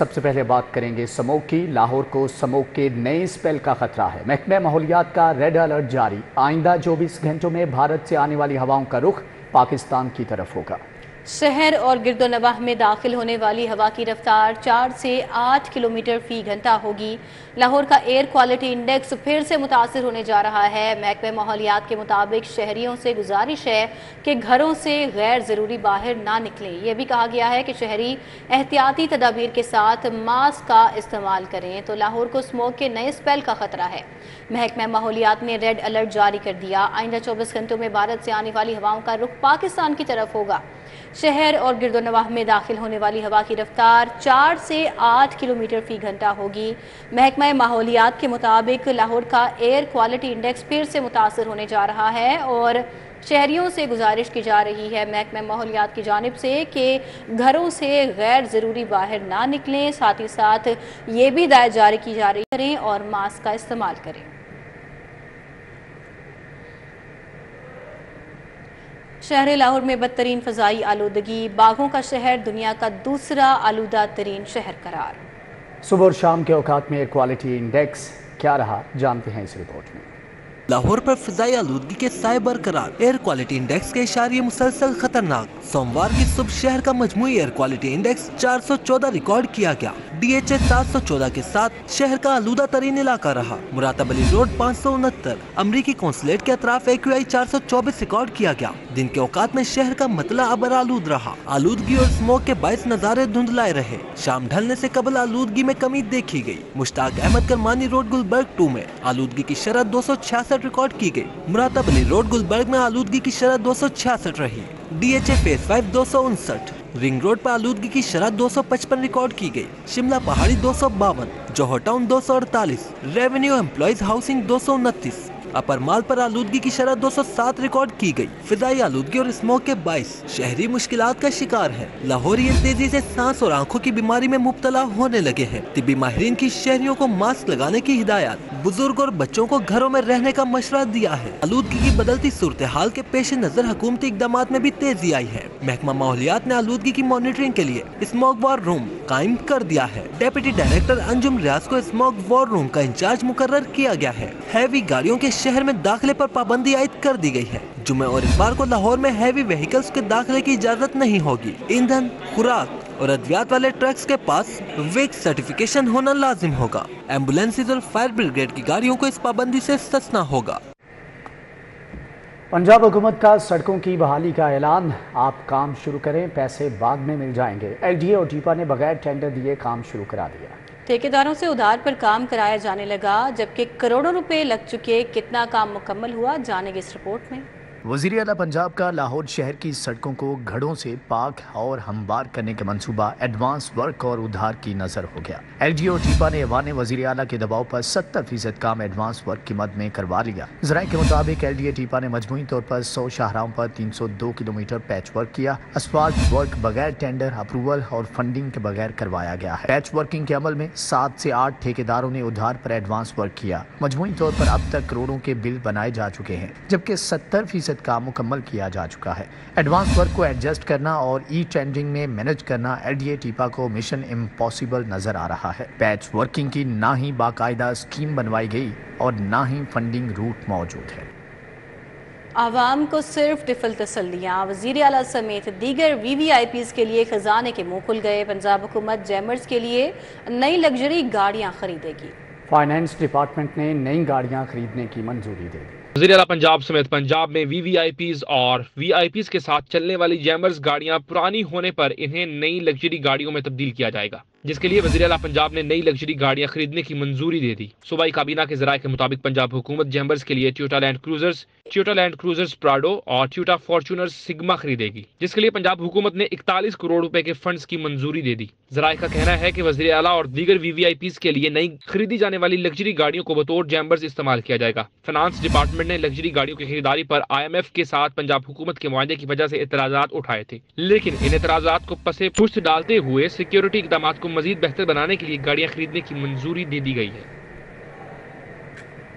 सबसे पहले बात करेंगे स्मोक की। लाहौर को स्मोक के नए स्पेल का खतरा है। महकमे माहौलियात का रेड अलर्ट जारी। आइंदा 24 घंटों में भारत से आने वाली हवाओं का रुख पाकिस्तान की तरफ होगा। शहर और गिरदोनवाह में दाखिल होने वाली हवा की रफ्तार 4 से 8 किलोमीटर फी घंटा होगी। लाहौर का एयर क्वालिटी इंडेक्स फिर से मुतासिर होने जा रहा है। महकमे माहौलियात के मुताबिक शहरियों से गुजारिश है कि घरों से गैर ज़रूरी बाहर ना निकलें। यह भी कहा गया है कि शहरी एहतियाती तदाबीर के साथ मास्क का इस्तेमाल करें। तो लाहौर को स्मोक के नए स्पेल का खतरा है। महकमा माहौलियात ने रेड अलर्ट जारी कर दिया। आइंदा 24 घंटों में भारत से आने वाली हवाओं का रुख पाकिस्तान की तरफ होगा। शहर और गिरदोनवाह में दाखिल होने वाली हवा की रफ्तार 4 से 8 किलोमीटर फी घंटा होगी। महकमा माहौलियात के मुताबिक लाहौर का एयर क्वालिटी इंडेक्स फिर से मुतासर होने जा रहा है और शहरियों से गुजारिश की जा रही है महकमा माहौलियात की जानिब से कि घरों से गैर ज़रूरी बाहर ना निकलें। साथ ही साथ ये भी हिदायत जारी की जा रही करें और मास्क का इस्तेमाल करें। शहर लाहौर में बदतरीन फ़ज़ाई आलूदगी। बागों का शहर दुनिया का दूसरा आलूदा तरीन शहर करार। सुबह और शाम के औकात में एयर क्वालिटी इंडेक्स क्या रहा, जानते हैं इस रिपोर्ट में। लाहौर पर फिजाई आलूदगी के साए बरकरार। एयर क्वालिटी इंडेक्स के इशारे मुसलसल खतरनाक। सोमवार की सुबह शहर का मजमूई एयर क्वालिटी इंडेक्स 414 रिकॉर्ड किया गया। DHA 714 के साथ शहर का आलूदा तरीन इलाका रहा। मुरातब अली रोड 569, अमरीकी कौंसलेट के अतराफ AQI 424 रिकॉर्ड किया गया। दिन के औकात में शहर का मतला अबर आलूद रहा। आलूदगी और स्मोक के बायस नजारे धुंधलाए रहे। शाम ढलने से कबल आलूदगी में कमी देखी गई। मुश्ताक अहमद करमानी रोड गुलबर्ग 2 में आलूदगी की शरह 266 रिकॉर्ड की गई। मुरातब अली रोड गुलबर्ग में आलूदगी की शरह 266 रही। DHA फेज 5 259, रिंग रोड पर आलूदगी की शरह 255 रिकॉर्ड की गई। शिमला पहाड़ी 252, जौहर टाउन 248, रेवेन्यू एम्प्लॉइज हाउसिंग 229, अपर माल पर आलूदगी की शरह 207 रिकॉर्ड की गई। फिजाई आलूदगी और स्मोक के बाइस शहरी मुश्किलात का शिकार है। लाहौरी तेजी से सांस और आंखों की बीमारी में मुब्तला होने लगे हैं। तिब्बी माहिरीन की शहरियों को मास्क लगाने की हिदायत। बुजुर्ग और बच्चों को घरों में रहने का मशवरा दिया है। आलूदगी की बदलती सूरत हाल के पेश नजर हुकूमती इकदाम में भी तेजी आई है। महकमा माहौलियात ने आलूदगी की मॉनिटरिंग के लिए स्मोक वॉर रूम कायम कर दिया है। डेप्यूटी डायरेक्टर अंजुम रियाज को स्मोक वॉर रूम का इंचार्ज मुकर्रर किया गया है। हैवी गाड़ियों के शहर में दाखिले पर पाबंदी आयद कर दी गई है। जुमे और इतवार को लाहौर में हैवी व्हीकल्स के दाखिले की इजाजत नहीं होगी। ईंधन, खुराक और अद्वियात वाले ट्रक्स के पास वेक सर्टिफिकेशन होना लाजिम होगा। एम्बुलेंसेज और फायर ब्रिगेड की गाड़ियों को इस पाबंदी से इस्तिस्ना होगा। पंजाब हुकूमत का सड़कों की बहाली का ऐलान। आप काम शुरू करें, पैसे बाद में मिल जाएंगे। LDA और टीपा ने बगैर टेंडर दिए काम शुरू करा दिया। ठेकेदारों से उधार पर काम कराया जाने लगा, जबकि करोड़ों रुपए लग चुके। कितना काम मुकम्मल हुआ, जानेंगे इस रिपोर्ट में। वज़ीर आला पंजाब का लाहौर शहर की सड़कों को घड़ों से पाक और हमवार करने का मंसूबा एडवांस वर्क और उधार की नज़र हो गया। LDA और टीपा ने ऐवान वज़ीर आला के दबाव पर 70% काम एडवांस वर्क की मद में करवा लिया। ज़राए के मुताबिक LDA टीपा ने मजमूई तौर पर 100 शाहराहों पर 302 किलोमीटर पैच वर्क किया। असफाल्ट वर्क बगैर टेंडर अप्रूवल और फंडिंग के बगैर करवाया गया है। पैच वर्किंग के अमल में 7 से 8 ठेकेदारों ने उधार पर एडवांस वर्क किया। मजमूई तौर पर अब तक करोड़ों के बिल बनाए जा चुके हैं, जबकि 70% काम मुकम्मल किया जा चुका है। एडवांस वर्क को एडजस्ट करना और टेंडरिंग में मैनेज करना LDA टीपा को मिशन इम्पॉसिबल नजर आ रहा है। पैच वर्किंग की ना ही बाकायदा स्कीम बनवाई गई और ना ही फंडिंग रूट मौजूद है। आवाम को सिर्फ टिफल तसल्लियाँ। वज़ीर आला समेत दीगर VVIPs के लिए खजाने के मुंह खुल गए। पंजाब हुकूमत जैमर्स के लिए नई लग्जरी गाड़ियाँ खरीदेगी। फाइनेंस डिपार्टमेंट ने नई गाड़ियाँ खरीदने की मंजूरी दे दी। वज़ीर आला पंजाब समेत पंजाब में VVIPs और VIPs के साथ चलने वाली जैमर्स गाड़ियां पुरानी होने पर इन्हें नई लग्जरी गाड़ियों में तब्दील किया जाएगा, जिसके लिए वज़ीर आला पंजाब ने नई लग्जरी गाड़ियां खरीदने की मंजूरी दे दी। सूबाई काबीना के ज़राए के मुताबिक पंजाब हुकूमत जैमर्स के लिए टोयोटा लैंड क्रूजर्स प्राडो और टोयोटा फॉर्च्यूनर सिग्मा खरीदेगी, जिसके लिए पंजाब हुकूमत ने 41 करोड़ रुपए के फंड्स की मंजूरी दे दी। ज़राए का कहना है कि वज़ीर आला और दीगर VVIPs के लिए नई खरीदी जाने वाली लग्जरी गाड़ियों को बतौर जैमर्स इस्तेमाल किया जाएगा। फाइनेंस डिपार्टमेंट ने लग्जरी गाड़ियों की खरीदारी पर IMF के साथ पंजाब हुकूमत के मुआहदे की वजह से एतराज़ात उठाए थे, लेकिन इन एतराज़ात को पसे पुश्त डालते हुए सिक्योरिटी इक़दामात को मजीद बेहतर बनाने के लिए गाड़ियां खरीदने की मंजूरी दे दी गई है।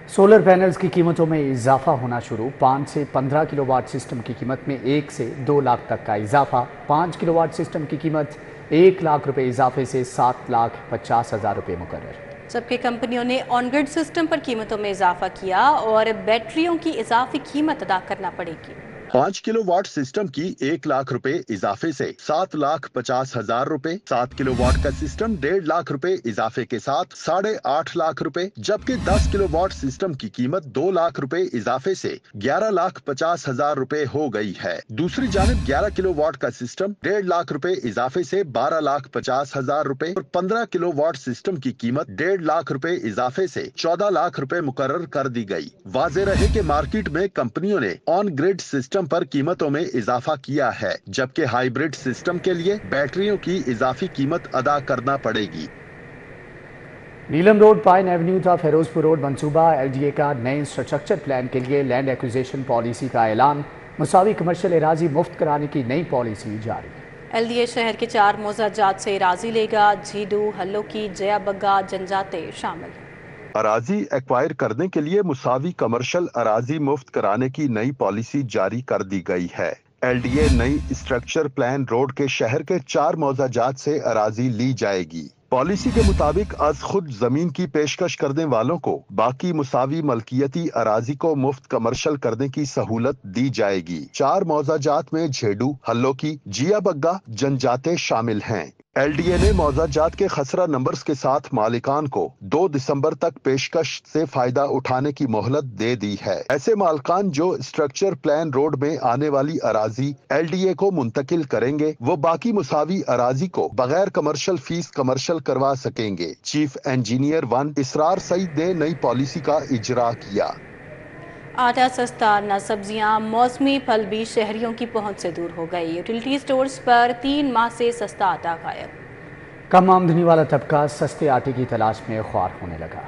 सोलर पैनल्स की कीमतों में इजाफा होना शुरू। 5 से 15 किलोवाट सिस्टम की कीमत में 1 से 2 लाख तक का इजाफा। 5 किलोवाट सिस्टम की कीमत 1 लाख रुपए इजाफे से 7,50,000 रुपए मुकर्रर। जबकि कंपनियों ने ऑन ग्रिड सिस्टम पर कीमतों में इजाफा किया और बैटरियों की इजाफी कीमत अदा करना पड़ेगी। 5 किलोवाट सिस्टम की 1 लाख रुपए इजाफे से 7,50,000 रुपए, 7 किलोवाट का सिस्टम 1.5 लाख रुपए इजाफे के साथ 8.5 लाख रुपए, जबकि 10 किलोवाट सिस्टम की कीमत 2 लाख रुपए इजाफे से 11,50,000 रुपए हो गई है। दूसरी जानिब 11 किलोवाट का सिस्टम 1.5 लाख रुपए इजाफे से 12,50,000 रुपए और 15 किलोवाट सिस्टम की कीमत 1.5 लाख रुपए इजाफे से 14 लाख रुपए मुकर्रर कर दी गई। वाज़ेह रहे कि मार्केट में कंपनियों ने ऑन ग्रिड सिस्टम पर कीमतों में इजाफा किया है, जबकि हाइब्रिड सिस्टम के लिए बैटरियों की इजाफी कीमत अदा करना पड़ेगी। नीलम रोड, पाइन एवेन्यू था फिरोजपुर रोड मंसूबा। LDA का नए इंफ्रास्ट्रक्चर प्लान के लिए लैंड एक्विजिशन पॉलिसी का ऐलान, मुसावी कमर्शियल एराजी मुफ्त कराने की नई पॉलिसी जारी। LDA शहर के 4 मौजाजात से एराजी लेगा। झीडू, हल्लोकी, जया बग्गा, जनजाते शामिल। अराजी एक्वायर करने के लिए मुसावी कमर्शियल अराजी मुफ्त कराने की नई पॉलिसी जारी कर दी गई है। LDA नई स्ट्रक्चर प्लान रोड के शहर के 4 मौजाजात से अराजी ली जाएगी। पॉलिसी के मुताबिक आज खुद जमीन की पेशकश करने वालों को बाकी मुसावी मलकियती अराजी को मुफ्त कमर्शियल करने की सहूलत दी जाएगी। 4 मौजाजात में झेडू, हल्लोकी, जिया बग्गा, जनजाते शामिल हैं। LDA ने मौजाजात के खसरा नंबर्स के साथ मालिकान को 2 दिसंबर तक पेशकश से फायदा उठाने की मोहलत दे दी है। ऐसे मालिकान जो स्ट्रक्चर प्लान रोड में आने वाली अराजी LDA को मुंतकिल करेंगे, वो बाकी मुसावी अराजी को बगैर कमर्शियल फीस कमर्शियल करवा सकेंगे। चीफ इंजीनियर 1 इसरार सईद ने नई पॉलिसी का इजरा किया। आटा सस्ता, न सब्जियां, मौसमी फल भी शहरियों की पहुंच से दूर हो गई। यूटिलिटी स्टोर्स पर 3 माह से सस्ता आटा गायब। कम आमदनी वाला तबका सस्ते आटे की तलाश में ख्वार होने लगा।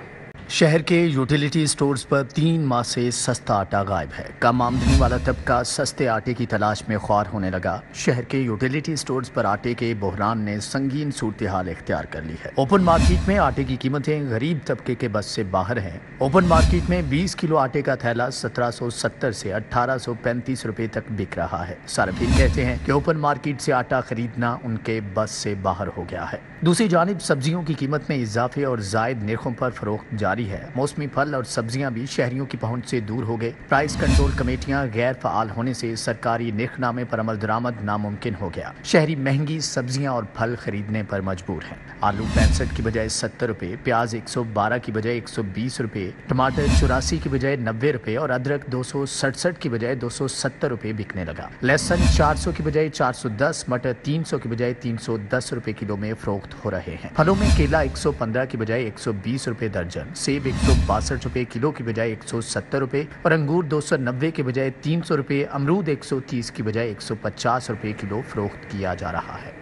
शहर के यूटिलिटी स्टोर्स पर 3 माह से सस्ता आटा गायब है। कम आमदनी वाला तबका सस्ते आटे की तलाश में ख्वार होने लगा। शहर के यूटिलिटी स्टोर्स पर आटे के बहरान ने संगीन सूरत हाल इख्तियार कर ली है। ओपन मार्केट में आटे की कीमतें गरीब तबके के बस से बाहर हैं। ओपन मार्केट में 20 किलो आटे का थैला 1770 से 1835 रुपए तक बिक रहा है। सार्फिन कहते हैं कि ओपन मार्केट से आटा खरीदना उनके बस से बाहर हो गया है। दूसरी जानिब सब्जियों की कीमत में इजाफे और जायद निर्खों पर फरोख्त जारी है। मौसमी फल और सब्जियां भी शहरियों की पहुंच से दूर हो गए। प्राइस कंट्रोल कमेटियां गैर फाल होने से सरकारी निर्खनामे पर अमल दरामद नामुमकिन हो गया। शहरी महंगी सब्जियां और फल खरीदने पर मजबूर हैं। आलू 65 की बजाय 70 रुपए, प्याज 112 की बजाय 120 रुपए, टमाटर 84 की बजाय 90 रुपए और अदरक 267 की बजाय 270 रुपए बिकने लगा। लहसुन 400 की बजाय 410, मटर 300 की बजाय 310 रुपए किलो में फरोख्त हो रहे हैं। फलों में केला 115 की बजाय 120 रुपए दर्जन, सेब 162 रुपए किलो की बजाय 170 रुपए और अंगूर 290 के बजाय 300 रुपए, अमरूद 130 की बजाय 150 रुपए किलो फरोख्त किया जा रहा है।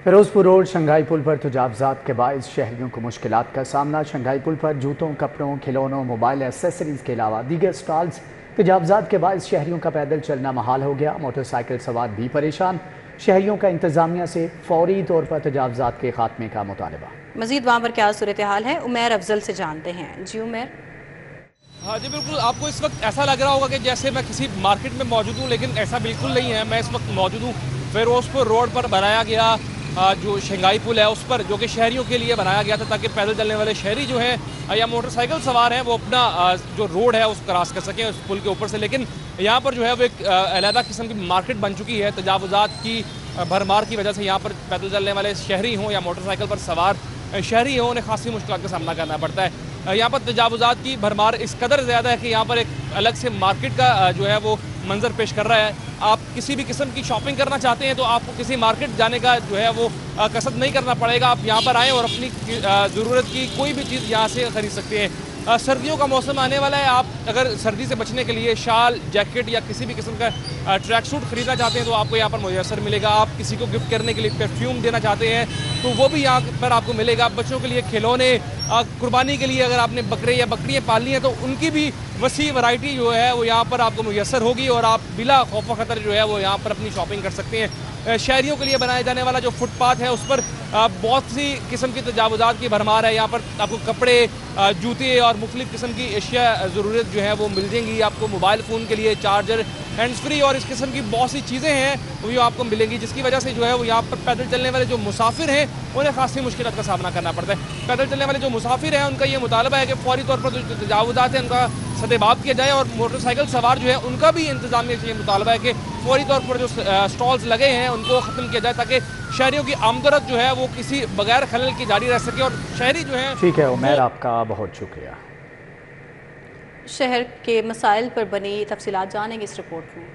फिरोजपुर रोड शंघाई पुल पर तजावजात के बायस शहरियों को मुश्किलात का सामना। शंघाई पुल पर जूतों, कपड़ों, खिलौनों, मोबाइल एसेसरीज के अलावा दीगर स्टॉल्स तजावजात के बायस शहरियों का पैदल चलना महाल हो गया। मोटरसाइकिल सवार भी परेशान। शहरियों का इंतजामिया से फौरी तौर पर तजावजात के खात्मे का मुतालबा। मजीद वहाँ पर क्या सूरत हाल है, उमैर अफजल से जानते हैं। जी उमैर। हाँ जी बिल्कुल, आपको इस वक्त ऐसा लग रहा होगा कि जैसे मैं किसी मार्केट में मौजूद हूँ, लेकिन ऐसा बिल्कुल नहीं है। मैं इस वक्त मौजूद हूँ फिरोजपुर रोड पर बनाया गया जो शंघाई पुल है उस पर, जो कि शहरियों के लिए बनाया गया था ताकि पैदल चलने वाले शहरी जो हैं या मोटरसाइकिल सवार हैं वो अपना जो रोड है उस क्रॉस कर सकें उस पुल के ऊपर से। लेकिन यहाँ पर जो है वो एक अलहदा किस्म की मार्केट बन चुकी है। तजावुजात की भरमार की वजह से यहाँ पर पैदल चलने वाले शहरी हों या मोटरसाइकिल पर सवार शहरी हों, उन्हें खासी मुश्किल का सामना करना पड़ता है। यहाँ पर तजावुजात की भरमार इस कदर ज़्यादा है कि यहाँ पर एक अलग से मार्केट का जो है वो मंजर पेश कर रहा है। आप किसी भी किस्म की शॉपिंग करना चाहते हैं तो आपको किसी मार्केट जाने का जो है वो कसरत नहीं करना पड़ेगा। आप यहाँ पर आएँ और अपनी ज़रूरत की कोई भी चीज़ यहाँ से ख़रीद सकते हैं। सर्दियों का मौसम आने वाला है। आप अगर सर्दी से बचने के लिए शाल, जैकेट या किसी भी किस्म का ट्रैक सूट खरीदना चाहते हैं तो आपको यहाँ पर मुयस्सर मिलेगा। आप किसी को गिफ्ट करने के लिए परफ्यूम देना चाहते हैं तो वो भी यहाँ पर आपको मिलेगा। बच्चों के लिए खिलौने, कुर्बानी के लिए अगर आपने बकरे या बकरियाँ पालनी है तो उनकी भी वसी वैरायटी जो है वो यहाँ पर आपको मुयस्सर होगी और आप बिला खौफ खतर जो है वो यहाँ पर अपनी शॉपिंग कर सकते हैं। شہریوں کے لیے بنایا جانے والا جو فٹ پاتھ ہے اس پر بہت سی قسم کی تجاوزات کی بھرمار ہے. یہاں پر آپ کو کپڑے, جوتے اور مختلف قسم کی اشیاء ضرورت جو ہے وہ مل جائیں گی. آپ کو موبائل فون کے لیے چارجر, ہینڈز فری اور اس قسم کی بہت سی چیزیں ہیں وہ آپ کو ملیں گی, جس کی وجہ سے جو ہے وہ یہاں پر پیدل چلنے والے جو مسافر ہیں انہیں خاصی مشکلات کا سامنا کرنا پڑتا ہے. پیدل چلنے والے جو مسافر ہیں ان کا یہ مطالبہ ہے کہ فوری طور پر جو تجاوزات ہیں ان کا سدباب کیا جائے, اور موٹر سائیکل سوار جو ہے ان کا بھی انتظامیہ سے یہ مطالبہ ہے کہ فوری طور پر جو سٹالز لگے ہیں ان کو ختم کیا جائے تاکہ شہریوں کی آمدورفت جو ہے وہ کسی بغیر خلل کی جاری رہ سکے. اور شہری جو ہیں ٹھیک ہے عمیر, آپ کا بہت شکریہ. شہر کے مسائل پر بنی تفصیلات جانیں گے اس رپورٹ میں.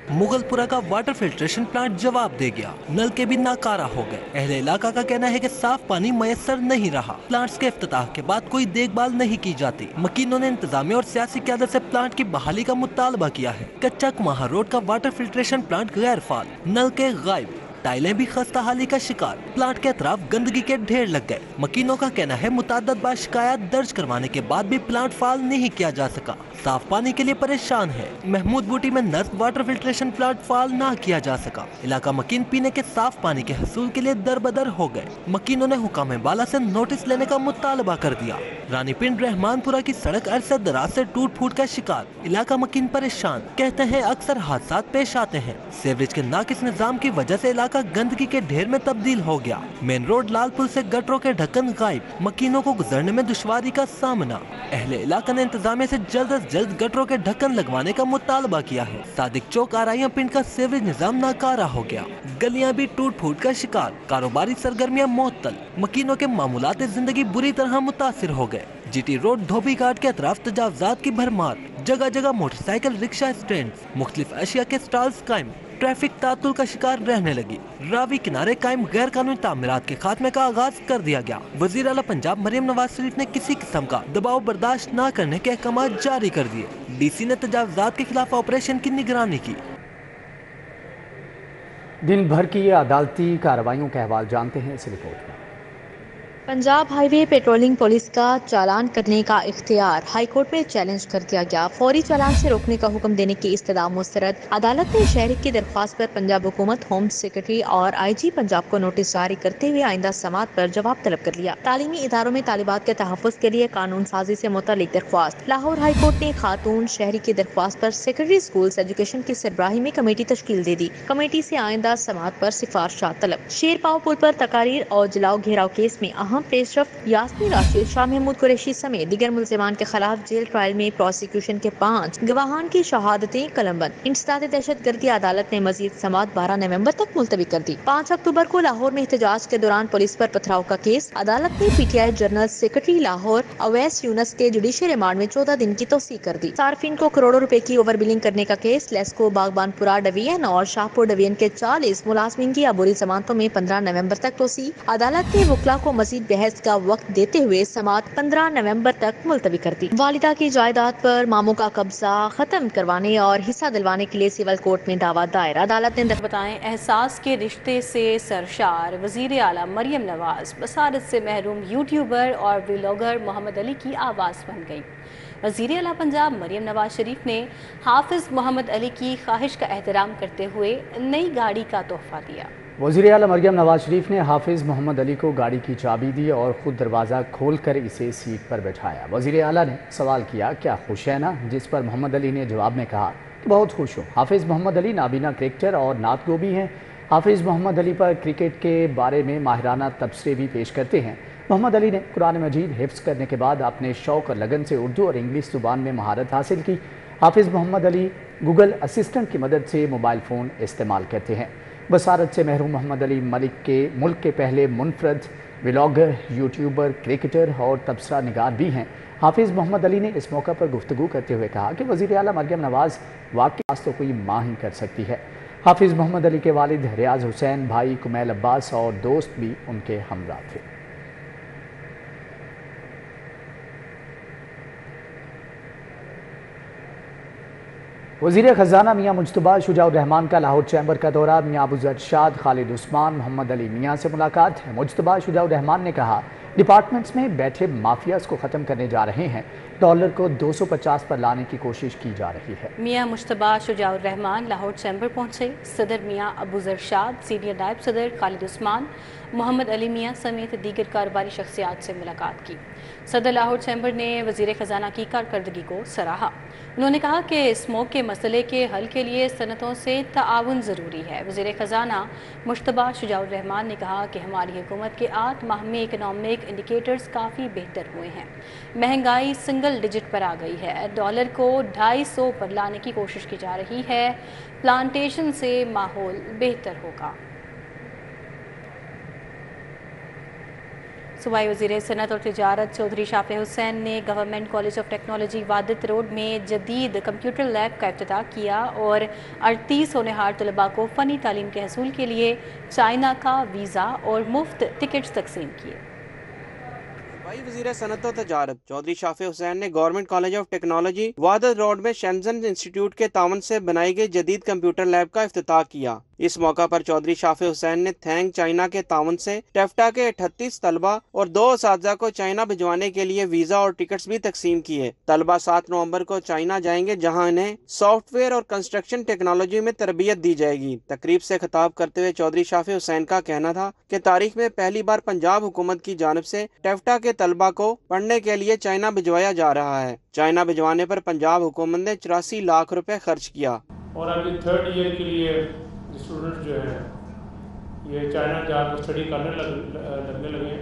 مغل پورہ کا واٹر فلٹریشن پلانٹ جواب دے گیا, نلکے بھی ناکارہ ہو گئے. اہل علاقہ کا کہنا ہے کہ صاف پانی میسر نہیں رہا. پلانٹس کے افتتاح کے بعد کوئی دیکھ بھال نہیں کی جاتی. مکینوں نے انتظامیہ اور سیاسی قیادت سے پلانٹ کی بحالی کا مطالبہ کیا ہے. کچا کماہا روڈ کا واٹر فلٹریشن پلانٹ غیر فعال, نلکے غائب, ٹائلیں بھی خستہ حالی کا شکار. پلانٹ کے اطراف گندگی کے ڈھیر لگ گئے. مکینوں کا کہنا ہے متعدد بار شکایات درج کروانے کے بعد بھی پلانٹ فعال نہیں کیا جا سکا. صاف پانی کے لیے پریشان ہے. محمود بوٹی میں نصب واٹر فلٹریشن پلانٹ فعال نہ کیا جا سکا. علاقہ مکین پینے کے صاف پانی کے حصول کے لیے دربدر ہو گئے. مکینوں نے حکام بالا سے نوٹس لینے کا مطالبہ کر دیا. رانی پنڈ رحمان پورہ کی سڑک عرصہ دراز سے ٹوٹ پھوٹ کا شکار. علاقہ مکین پریشان, کہتے ہیں اکثر حادثات پیش آتے ہیں. سیوریج کے ناقص نظام کی وجہ سے علاقہ گندگی کے ڈھیر میں تبدیل ہو گیا. مین روڈ لال پل سے گٹروں کے ڈھکن غائب, مکینوں کو گزرنے میں دشواری کا سامنا. اہل علاقہ نے انتظامیہ سے جلد از جلد گٹروں کے ڈھکن لگوانے کا مطالبہ کیا ہے. صادق چوک آرائیاں پنڈ کا سیوریج نظام ناکارہ ہو گیا. گلیاں بھی ٹوٹ پھوٹ کا شکار. کاروباری سرگرمیاں معطل. مکینوں کے معمولات زندگی بری طرح متاثر ہو گئے. جی ٹی روڈ دھوبی گھاٹ کے اطراف تجاوزات کی بھرمار. جگہ جگہ موٹر سائیکل رکشہ اسٹینڈ, مختلف اشیاء کے سٹالز قائم. ٹریفک تعطل کا شکار رہنے لگی. راوی کنارے قائم غیر قانونی تعمیرات کے خاتمے کا آغاز کر دیا گیا. وزیر اعلیٰ پنجاب مریم نواز شریف نے کسی قسم کا دباؤ برداشت نہ کرنے کے احکامات جاری کر دیے. ڈی سی نے تجاوزات کے خلاف آپریشن کی نگرانی کی. دن بھر کی عدالتی کارروائیوں کا احوال جانتے ہیں اس رپورٹ میں. پنجاب ہائی وے پیٹرولنگ پولیس کا چالان کرنے کا اختیار ہائی کورٹ میں چیلنج کر دیا گیا. فوری چالان سے روکنے کا حکم دینے کی استدعا مسترد. عدالت نے شہری کی درخواست پر پنجاب حکومت, ہوم سیکرٹری اور آئی جی پنجاب کو نوٹس جاری کرتے ہوئے آئندہ سماعت پر جواب طلب کر لیا. تعلیمی اداروں میں طالبات کے تحفظ کے لیے قانون سازی سے متعلق درخواست. لاہور ہائی کورٹ نے خاتون شہری کی درخواست پر سیکرٹری اسکولز ایجوکیشن کی سربراہی میں کمیٹی تشکیل دے دی. کمیٹی سے آئندہ سماعت پر سفارشات طلب. شیر پاؤ پل پر تقاریر اور جلاؤ گھیراؤ کیس میں اہم پیش رفت. یاسمین راشد, شاہ محمود قریشی سمیت دیگر ملزمان کے خلاف جیل ٹرائل میں پروسیکیوشن کے 5 گواہان کی شہادتیں قلم بند. انسداد دہشت گردی عدالت نے مزید سماعت 12 نومبر تک ملتوی کر دی. 5 اکتوبر کو لاہور میں احتجاج کے دوران پولیس پر پتھراؤ کا کیس. عدالت نے P T I general secretary Lahore Awais Younis کے جوڈیشل ریمانڈ میں 14 دن کی توسیع کر دی. صارفین کو کروڑوں روپے کی اوور بلنگ کرنے کا کیس. لیسکو باغبان پورہ ڈویژن اور شاہپور ڈویژن کے 40 ملازمین کی عبوری ضمانتوں میں 15 نومبر تک توسیع. عدالت نے وکلاء کو مزید بحث کا وقت دیتے ہوئے سماعت 15 نومبر تک ملتوی کر دی. والدہ کی جائیداد پر ماموں کا قبضہ ختم کروانے اور حصہ دلوانے کے لیے سول کورٹ میں دعویٰ دائر. عدالت نے بتائیں احساس کے رشتے سے سرشار وزیر اعلیٰ مریم نواز بصارت سے محروم یوٹیوبر اور ولاگر محمد علی کی آواز بن گئی. وزیر اعلیٰ پنجاب مریم نواز شریف نے حافظ محمد علی کی خواہش کا احترام کرتے ہوئے نئی گاڑی کا تحفہ دیا. وزیر اعلیٰ مریم نواز شریف نے حافظ محمد علی کو گاڑی کی چابی دی اور خود دروازہ کھول کر اسے سیٹ پر بٹھایا. وزیر اعلیٰ نے سوال کیا کیا خوش ہے نا, جس پر محمد علی نے جواب میں کہا کہ بہت خوش ہوں. حافظ محمد علی نابینا کرکٹر اور نعت گو بھی ہیں. حافظ محمد علی پر کرکٹ کے بارے میں ماہرانہ تبصرے بھی پیش کرتے ہیں. محمد علی نے قرآن مجید حفظ کرنے کے بعد اپنے شوق اور لگن سے اردو اور انگلش زبان میں مہارت حاصل کی. حافظ محمد علی گوگل اسسٹنٹ کی مدد سے موبائل فون استعمال کرتے ہیں. بصارت سے محروم محمد علی ملک کے پہلے منفرد ولاگر, یوٹیوبر, کرکٹر اور تبصرہ نگار بھی ہیں. حافظ محمد علی نے اس موقع پر گفتگو کرتے ہوئے کہا کہ وزیر اعلیٰ مریم نواز واقعی تو کوئی ماں ہی کر سکتی ہے. حافظ محمد علی کے والد ریاض حسین, بھائی کمیل عباس اور دوست بھی ان کے ہمراہ تھے. وزیر خزانہ میاں مجتبیٰ شجاع الرحمان کا لاہور چیمبر کا دورہ. میاں ابو ذر ارشاد, خالد عثمان, محمد علی میاں سے ملاقات. مجتبیٰ شجاع الرحمان نے کہا ڈپارٹمنٹس میں بیٹھے مافیاز کو ختم کرنے جا رہے ہیں، ڈالر کو 250 پر لانے کی کوشش کی جا رہی ہے۔ میاں مشتبہ شجاع الرحمان لاہور چیمبر پہنچے، صدر میاں ابو ذرشاد، سینئر نائب صدر خالد عثمان، محمد علی میاں سمیت دیگر کاروباری شخصیات سے ملاقات کی۔ صدر لاہور چیمبر نے وزیر خزانہ کی کارکردگی کو سراہا۔ انہوں نے کہا کہ اسموگ کے مسئلے کے حل کے لیے صنعتوں سے تعاون ضروری ہے۔ وزیر خزانہ مشتبہ شجاع الرحمان نے کہا کہ ہماری حکومت کے 8 ماہ میں اکنامک انڈیکیٹرز کافی بہتر ہوئے ہیں، مہنگائی سنگل ڈیجٹ پر آ گئی ہے، ڈالر کو 250 پر لانے کی کوشش کی جا رہی ہے، پلانٹیشن سے ماحول بہتر ہوگا۔ صوبائی وزیر صنعت اور تجارت چودھری شافع حسین نے Government College of Technology Wahdat road میں جدید کمپیوٹر لیب کا افتتاح کیا اور 38 ہونہار طلباء کو فنی تعلیم کے حصول کے لیے چائنا کا ویزا اور مفت ٹکٹس تقسیم کیے۔ صوبائی وزیر صنعت و تجارت چودھری شافع حسین نے Government College of Technology Wahdat road میں شینزن انسٹیٹیوٹ کے تعاون سے بنائی گئی جدید کمپیوٹر لیب کا افتتاح کیا۔ اس موقع پر چودھری شافع حسین نے تھینک چائنا کے تعاون سے ٹیفٹا کے 38 طلبہ اور 2 اساتذہ کو چائنا بھجوانے کے لیے ویزا اور ٹکٹس بھی تقسیم کیے۔ طلبہ 7 نومبر کو چائنا جائیں گے، جہاں انہیں سافٹ ویئر اور کنسٹرکشن ٹیکنالوجی میں تربیت دی جائے گی۔ تقریب سے خطاب کرتے ہوئے چودھری شافع حسین کا کہنا تھا کہ تاریخ میں پہلی بار پنجاب حکومت کی جانب سے ٹیفٹا کے طلبہ کو پڑھنے کے لیے چائنا بھجوایا جا رہا ہے۔ چائنا بھجوانے پر پنجاب حکومت نے 84 لاکھ روپے خرچ کیا۔ اور ابھی 3rd ایئر کے لیے اسٹوڈنٹ جو ہیں یہ چائنا جا کر اسٹڈی کرنے لگنے لگے ہیں،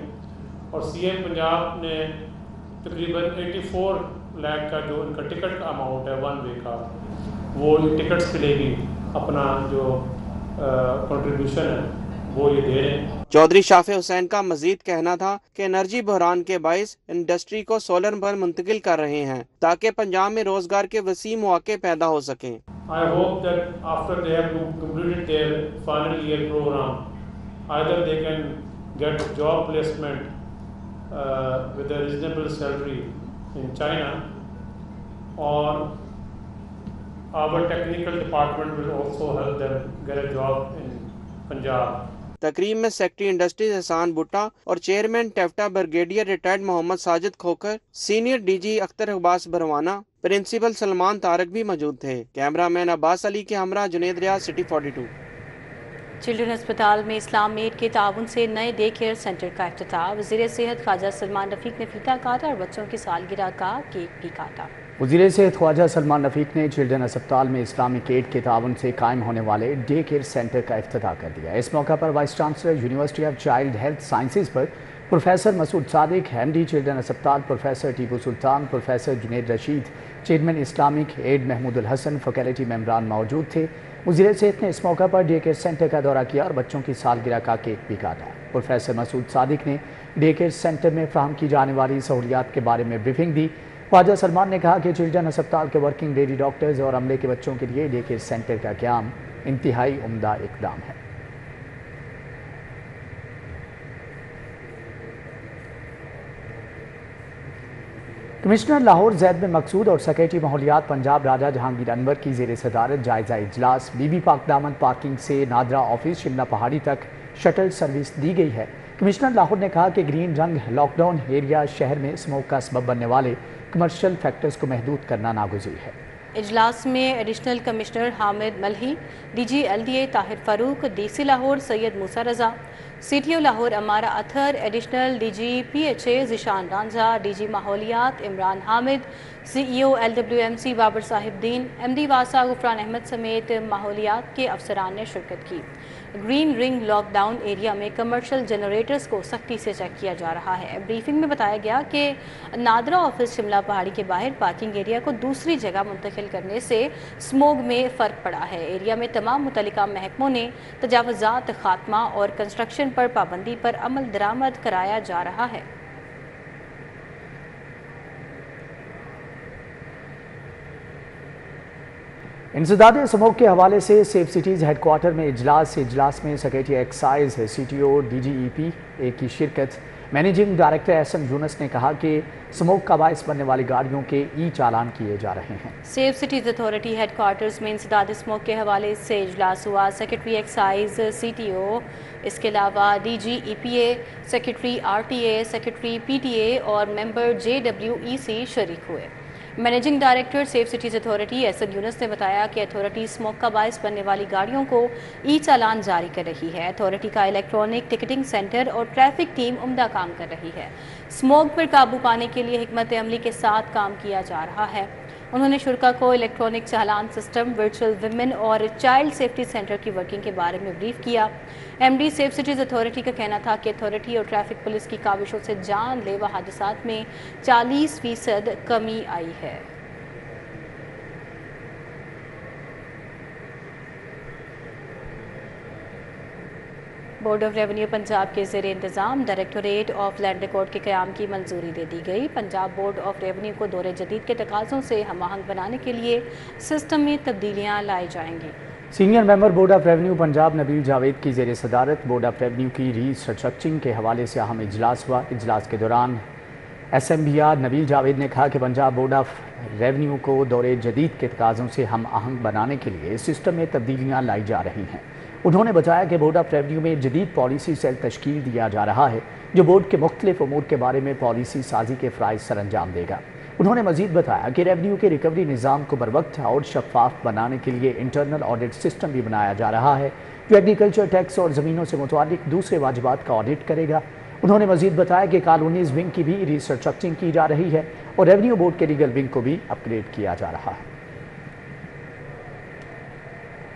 اور سی ایم پنجاب نے تقریباً 84 لاکھ کا جو ان کا ٹکٹ کا اماؤنٹ ہے 1 وے کا، وہ ٹکٹس کے لیے بھی اپنا جو کنٹریبیوشن ہے وہ یہ دے رہے ہیں۔ چودھری شافع حسین کا مزید کہنا تھا کہ انرجی بحران کے باعث انڈسٹری کو سولر پر منتقل کر رہے ہیں تاکہ پنجاب میں روزگار کے وسیع مواقع پیدا ہو سکیں۔ I hope that after they have completed their final year program, either they can get job placement with a reasonable salary in China, or our technical department will also help them get a job in Punjab. تقریب میں secretary industries Ehsan Bhatta اور chairman ٹیفٹا brigadier retired Muhammad Sajid Khokhar, senior D G Akhtar Abbas Barwana, principal Salman Tariq بھی موجود تھے۔ Camera مین عباس علی کے ہمراہ جنید ریاض، city 42۔ Children اسپتال میں اسلام ایڈ کے تعاون سے نئے ڈے کیئر سینٹر کا افتتاح، وزیر صحت خواجہ سلمان رفیق نے فیتا کاٹا اور بچوں کی سالگرہ کا کیک بھی کاٹا۔ وزیر صحت خواجہ سلمان رفیق نے چلڈرن اسپتال میں اسلامک ایڈ کے تعاون سے قائم ہونے والے ڈے کیئر سینٹر کا افتتاح کر دیا۔ اس موقع پر vice chancellor university of child health sciences پر professor Masood Sadiq, M D children اسپتال professor Tipu Sultan, professor Junaid Rashid, chairman Islamic aid Mahmood ul Hassan, faculty ممبران موجود تھے۔ وزیر صحت نے اس موقع پر ڈے کیئر سینٹر کا دورہ کیا اور بچوں کی سالگرہ کا کیک بھی کاٹا۔ پروفیسر مسعود صادق نے ڈے کیئر سینٹر میں فراہم کی جانے والی سہولیات کے بارے میں بریفنگ دی۔ خواجہ سلمان نے کہا کہ چلڈرن اسپتال کے ورکنگ لیڈی ڈاکٹرز اور عملے کے بچوں کے لیے ڈے کیئر سینٹر کا قیام انتہائی عمدہ اقدام ہے۔ کمشنر لاہور زید بن مقصود اور سیکرٹری ماحولیات پنجاب راجہ جہانگیر انور کی زیر صدارت جائزہ اجلاس بی بی پاک دامن پارکنگ سے نادرا آفس شملہ پہاڑی تک شٹل سروس دی گئی ہے۔ کمشنر لاہور نے کہا کہ گرین رنگ لاک ڈاؤن ایریا شہر میں اسموک کا سبب بننے والے کمرشل فیکٹرز کو محدود کرنا ناگزیر ہے۔ اجلاس میں additional commissioner Hamid Malhi, D G L D A Tahir Farooq, D C Lahore Syed Musa Raza, C T O Lahore Amara Athar, additional D G P H A Zeeshan Ranjha, D G ماحولیات Imran Hamid, C E O L W M C Babar Sahib Din, M D واسا غفران احمد سمیت ماحولیات کے افسران نے شرکت کی۔ گرین رنگ لاک ڈاؤن ایریا میں کمرشل جنریٹرز کو سختی سے چیک کیا جا رہا ہے۔ بریفنگ میں بتایا گیا کہ نادرا آفس شملہ پہاڑی کے باہر پارکنگ ایریا کو دوسری جگہ منتقل کرنے سے سموگ میں فرق پڑا ہے۔ ایریا میں تمام متعلقہ محکموں نے تجاوزات خاتمہ اور کنسٹرکشن پر پابندی پر عمل درآمد کرایا جا رہا ہے۔ इंसदाद स्मोक के हवाले से सेफ सिटीज़ हेडक्वार्टर में इजलास में सेक्रेटरी एक्साइज CTO DGEP की शिरकत। मैनेजिंग डायरेक्टर एसएम यूनस ने कहा कि स्मोक का बायस बनने वाली गाड़ियों के चालान किए जा रहे हैं। सेफ सिटीज़ अथॉरिटी हेडक्वार्टर्स में इंसदाद स्मोक के हवाले से इजलास हुआ। सेक्रेटरी एक्साइज CTO, इसके अलावा DGEPA, secretary RTA, secretary PTA और मेंबर JWEC शरीक हुए। Managing director safe cities authority SM Yunus ने बताया कि अथॉरिटी स्मोक का बायस बनने वाली गाड़ियों को चालान जारी कर रही है। अथॉरिटी का इलेक्ट्रॉनिक टिकटिंग सेंटर और ट्रैफिक टीम उम्दा काम कर रही है। स्मोक पर काबू पाने के लिए हिकमत अमली के साथ काम किया जा रहा है। उन्होंने शुरका को इलेक्ट्रॉनिक चालान सिस्टम, वर्चुअल विमेन और चाइल्ड सेफ्टी सेंटर की वर्किंग के बारे में ब्रीफ किया। MD सेफ सिटीज़ अथॉरिटी का कहना था कि अथॉरिटी और ट्रैफिक पुलिस की काविशों से जानलेवा हादसात में 40% कमी आई है। बोर्ड ऑफ रेवेन्यू पंजाब के ज़ेर इंतज़ाम डायरेक्टोरेट ऑफ लैंड रिकॉर्ड के क़याम की मंजूरी दे दी गई। पंजाब बोर्ड ऑफ रेवेन्यू को दौरे जदीद के तकाज़ों से हम आहंग बनाने के लिए सिस्टम में तब्दीलियाँ लाई जाएंगी। Senior member board of revenue Punjab Nabeel Javed की ज़ेर सदारत बोर्ड ऑफ रेवेन्यू की रीस्ट्रक्चरिंग के हवाले से अहम इजलास हुआ। इजलास के दौरान SMBR नबील जावेद ने कहा कि पंजाब बोर्ड ऑफ रेवेन्यू को दौरे जदीद के तकाज़ों से हम आहंग बनाने के लिए सिस्टम में तब्दीलियाँ लाई जा रही हैं। उन्होंने बताया कि बोर्ड ऑफ रेवेन्यू में जदीद पॉलिसी सेल तश्कील दिया जा रहा है जो बोर्ड के मुख्तलिफ उमूर के बारे में पॉलिसी साजी के फ़राइज़ सर अंजाम देगा। उन्होंने मजीद बताया कि रेवेन्यू के रिकवरी निज़ाम को बरवक्त और शफाफ बनाने के लिए इंटरनल ऑडिट सिस्टम भी बनाया जा रहा है जो एग्रीकल्चर टैक्स और ज़मीनों से मुतालिक दूसरे वाजिबात का ऑडिट करेगा। उन्होंने मजीद बताया कि कॉलोनीज़ विंग की भी रीस्ट्रक्चरिंग की जा रही है और रेवेन्यू बोर्ड के लीगल विंग को भी अपग्रेड किया जा रहा है।